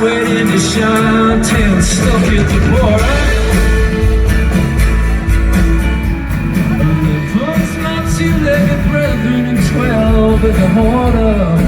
waiting to shine, 10 stuck at the border. And the punk's my two-legged brethren, and 12 at the border.